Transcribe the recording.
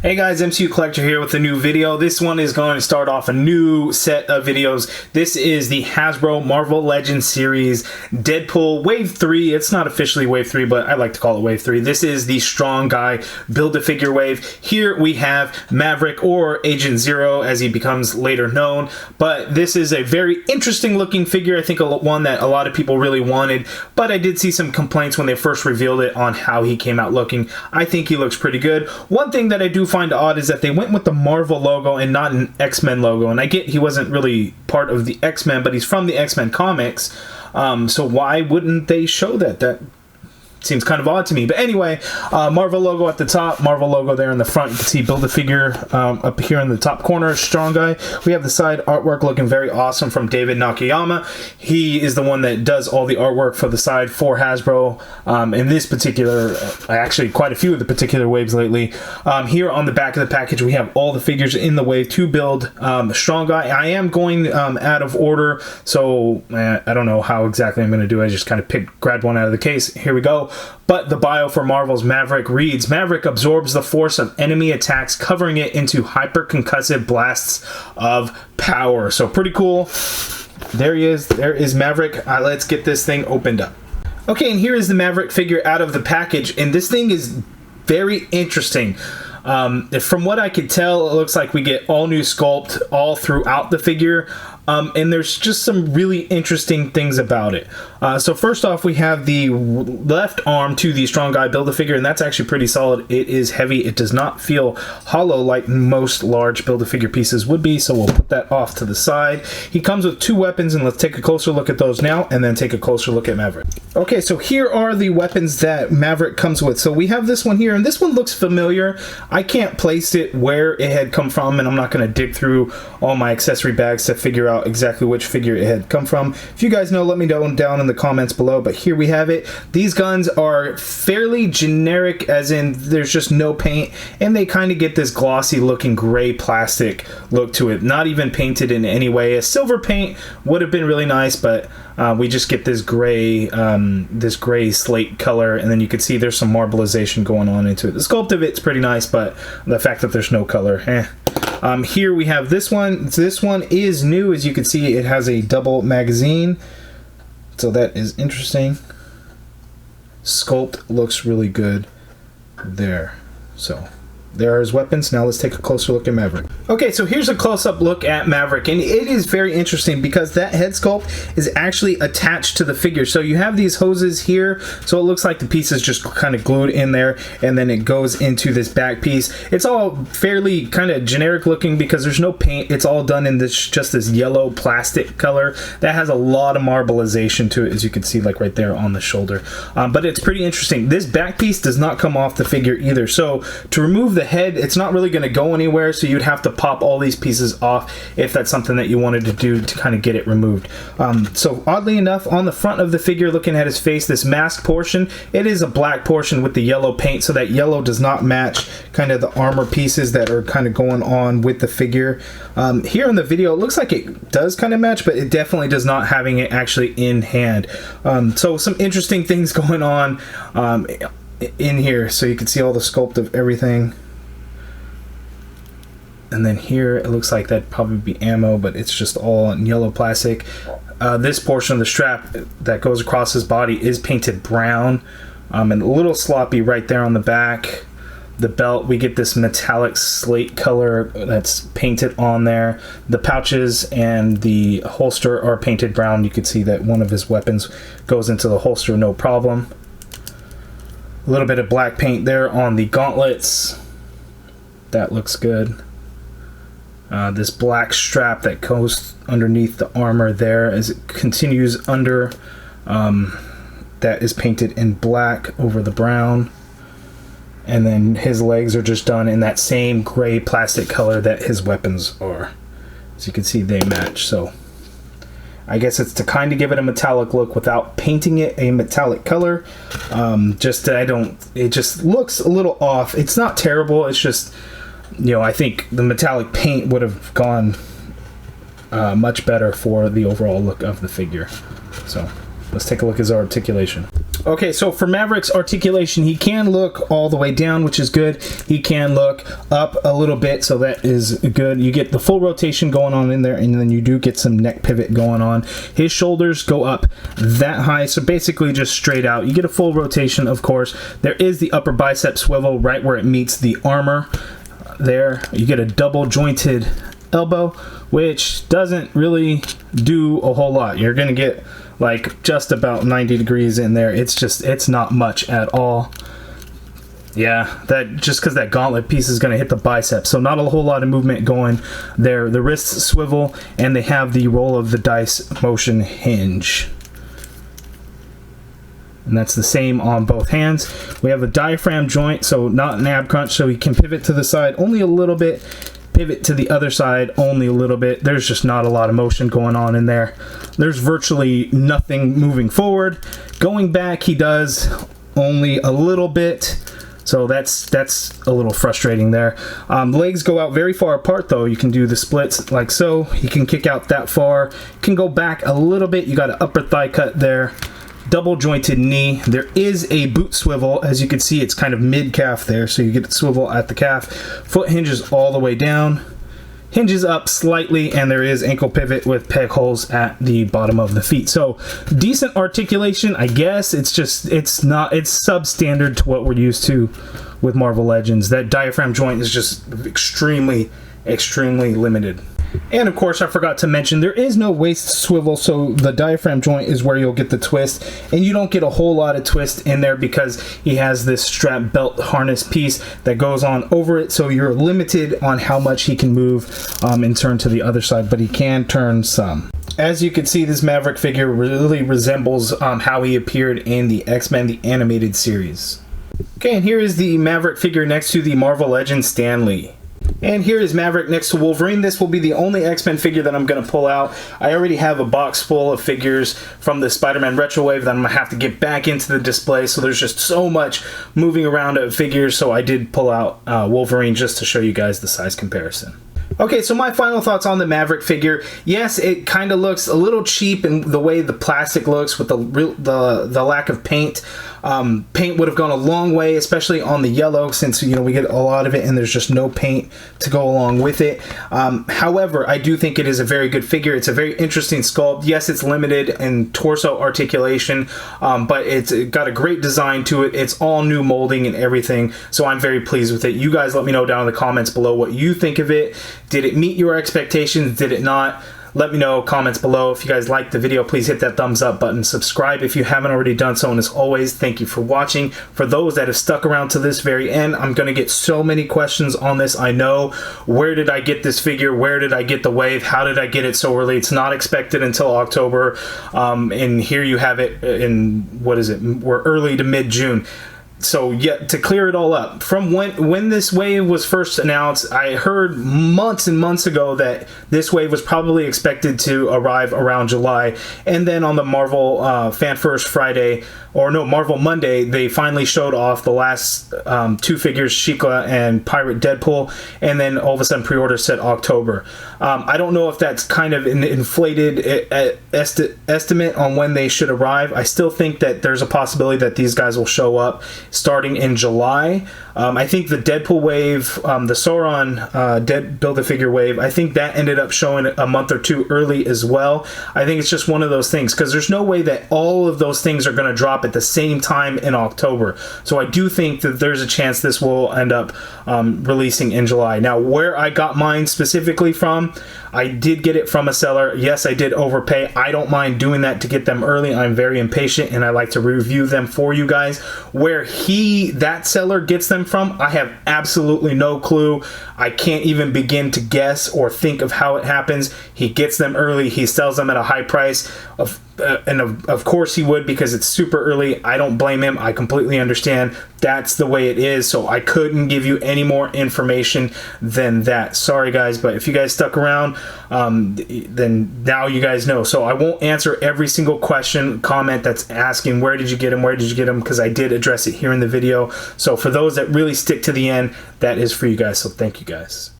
Hey guys, MCU Collector here with a new video. This one is going to start off a new set of videos. This is the Hasbro Marvel Legends series Deadpool Wave 3. It's not officially Wave 3, but I like to call it Wave 3. This is the Strong Guy Build-A-Figure Wave. Here we have Maverick, or Agent Zero as he becomes later known. But this is a very interesting looking figure. I think one that a lot of people really wanted, but I did see some complaints when they first revealed it on how he came out looking. I think he looks pretty good. One thing that I do find odd is that they went with the Marvel logo and not an X-Men logo, and I get he wasn't really part of the X-Men, but he's from the X-Men comics, so why wouldn't they show that? That seems kind of odd to me. But anyway, Marvel logo at the top, Marvel logo there in the front. You can see Build-A-Figure up here in the top corner, Strong Guy. We have the side artwork looking very awesome from David Nakayama. He is the one that does all the artwork for the side for Hasbro. In this particular, actually quite a few of the particular waves lately. Here on the back of the package, we have all the figures in the wave to build Strong Guy. I am going out of order, so I don't know how exactly I'm going to do it. I just kind of grabbed one out of the case. Here we go. But the bio for Marvel's Maverick reads, Maverick absorbs the force of enemy attacks, covering it into hyper-concussive blasts of power. So pretty cool. There he is. There is Maverick. Let's get this thing opened up. Okay, and here is the Maverick figure out of the package, and this thing is very interesting. From what I could tell, it looks like we get all new sculpt all throughout the figure. And there's just some really interesting things about it. So first off, we have the left arm to the Strong Guy Build-A-Figure, and that's actually pretty solid. It is heavy. It does not feel hollow like most large Build-A-Figure pieces would be, so we'll put that off to the side. He comes with two weapons, and let's take a closer look at those now, and then take a closer look at Maverick. Okay, so here are the weapons that Maverick comes with. So we have this one here, and this one looks familiar. I can't place it where it had come from, and I'm not going to dig through all my accessory bags to figure out exactly which figure it had come from. If you guys know, let me know down in the comments below, but here we have it. These guns are fairly generic, as in there's just no paint, and they kind of get this glossy looking gray plastic look to it, not even painted in any way. A silver paint would have been really nice, but we just get this gray slate color, and then you can see there's some marbleization going on into it. The sculpt of it's pretty nice, but the fact that there's no color, here we have this one. This one is new. As you can see, it has a double magazine, so that is interesting. Sculpt looks really good there. So there are his weapons. Now let's take a closer look at Maverick. Okay, so here's a close-up look at Maverick, and it is very interesting because that head sculpt is actually attached to the figure. So you have these hoses here, so it looks like the piece is just kind of glued in there, and then it goes into this back piece. It's all fairly kind of generic looking because there's no paint. It's all done in just this yellow plastic color that has a lot of marbleization to it, as you can see, like right there on the shoulder. But it's pretty interesting. This back piece does not come off the figure either. So to remove the head, it's not really going to go anywhere, so you'd have to pop all these pieces off if that's something that you wanted to do to kind of get it removed. So oddly enough, on the front of the figure, looking at his face, this mask portion, it is a black portion with the yellow paint, so that yellow does not match kind of the armor pieces that are kind of going on with the figure. Here in the video, it looks like it does kind of match, but it definitely does not, having it actually in hand. So some interesting things going on in here, so you can see all the sculpt of everything. And then here it looks like that'd probably be ammo, but it's just all in yellow plastic. This portion of the strap that goes across his body is painted brown, and a little sloppy right there on the back. The belt, we get this metallic slate color that's painted on there. The pouches and the holster are painted brown. You can see that one of his weapons goes into the holster, no problem. A little bit of black paint there on the gauntlets. That looks good. This black strap that goes underneath the armor there as it continues under, that is painted in black over the brown. And then his legs are just done in that same gray plastic color that his weapons are. As you can see, they match. So I guess it's to kind of give it a metallic look without painting it a metallic color. It just looks a little off. It's not terrible. It's just, you know, I think the metallic paint would have gone much better for the overall look of the figure. So let's take a look at his articulation. Okay, so for Maverick's articulation, he can look all the way down, which is good. He can look up a little bit, so that is good. You get the full rotation going on in there, and then you do get some neck pivot going on. His shoulders go up that high, so basically just straight out. You get a full rotation, of course. There is the upper bicep swivel right where it meets the armor. There, you get a double jointed elbow, which doesn't really do a whole lot. You're gonna get like just about 90 degrees in there. It's not much at all. Yeah, that just because that gauntlet piece is going to hit the biceps, so not a whole lot of movement going there. The wrists swivel, and they have the roll of the dice motion hinge, and that's the same on both hands. We have a diaphragm joint, so not an ab crunch, so he can pivot to the side only a little bit, pivot to the other side only a little bit. There's just not a lot of motion going on in there. There's virtually nothing moving forward. Going back, he does only a little bit, so that's a little frustrating there. Legs go out very far apart though. You can do the splits like so. He can kick out that far. Can go back a little bit. You got an upper thigh cut there. Double jointed knee. There is a boot swivel. As you can see, it's kind of mid calf there, so you get the swivel at the calf. Foot hinges all the way down, hinges up slightly, and there is ankle pivot with peg holes at the bottom of the feet. So decent articulation, I guess. It's substandard to what we're used to with Marvel Legends. That diaphragm joint is just extremely limited. And of course, I forgot to mention, there is no waist swivel, so the diaphragm joint is where you'll get the twist, and you don't get a whole lot of twist in there because he has this strap belt harness piece that goes on over it, so you're limited on how much he can move and turn to the other side, but he can turn some. As you can see, this Maverick figure really resembles how he appeared in the X-Men, the animated series. Okay, and here is the Maverick figure next to the Marvel Legends Stan Lee. And here is Maverick next to Wolverine. This will be the only X-Men figure that I'm going to pull out. I already have a box full of figures from the Spider-Man Retro Wave that I'm going to have to get back into the display, so there's just so much moving around of figures, so I did pull out Wolverine just to show you guys the size comparison. Okay, so my final thoughts on the Maverick figure. Yes, it kind of looks a little cheap in the way the plastic looks with the lack of paint. Paint would have gone a long way, especially on the yellow, since we get a lot of it and there's just no paint to go along with it. However, I do think it is a very good figure. It's a very interesting sculpt. Yes, it's limited in torso articulation, but it's got a great design to it. It's all new molding and everything, so I'm very pleased with it. You guys let me know down in the comments below what you think of it. Did it meet your expectations? Did it not? Let me know, comments below. If you guys liked the video, please hit that thumbs up button. Subscribe if you haven't already done so. And as always, thank you for watching. For those that have stuck around to this very end, I'm going to get so many questions on this. I know. Where did I get this figure? Where did I get the wave? How did I get it so early? It's not expected until October. And here you have it in, what is it? We're early to mid-June. So yeah, to clear it all up, from when this wave was first announced, I heard months and months ago that this wave was probably expected to arrive around July, and then on the Marvel Fan First Friday, or no, Marvel Monday, they finally showed off the last two figures, Sheikah and Pirate Deadpool, and then all of a sudden pre-order said October. I don't know if that's kind of an inflated estimate on when they should arrive. I still think that there's a possibility that these guys will show up starting in July. I think the Deadpool wave, the Sauron Build-A-Figure wave, I think that ended up showing a month or two early as well. I think it's just one of those things, because there's no way that all of those things are going to drop at the same time in October. So I do think that there's a chance this will end up releasing in July. Now, where I got mine specifically from, I did get it from a seller. Yes, I did overpay. I don't mind doing that to get them early. I'm very impatient and I like to review them for you guys. Where that seller gets them from, I have absolutely no clue. I can't even begin to guess or think of how it happens. He gets them early. He sells them at a high price. And of course he would, because it's super early. I don't blame him. I completely understand. That's the way it is. So I couldn't give you any more information than that. Sorry guys, but if you guys stuck around, then now you guys know. So I won't answer every single question, comment that's asking where did you get them, because I did address it here in the video. So for those that really stick to the end, that is for you guys. So thank you guys.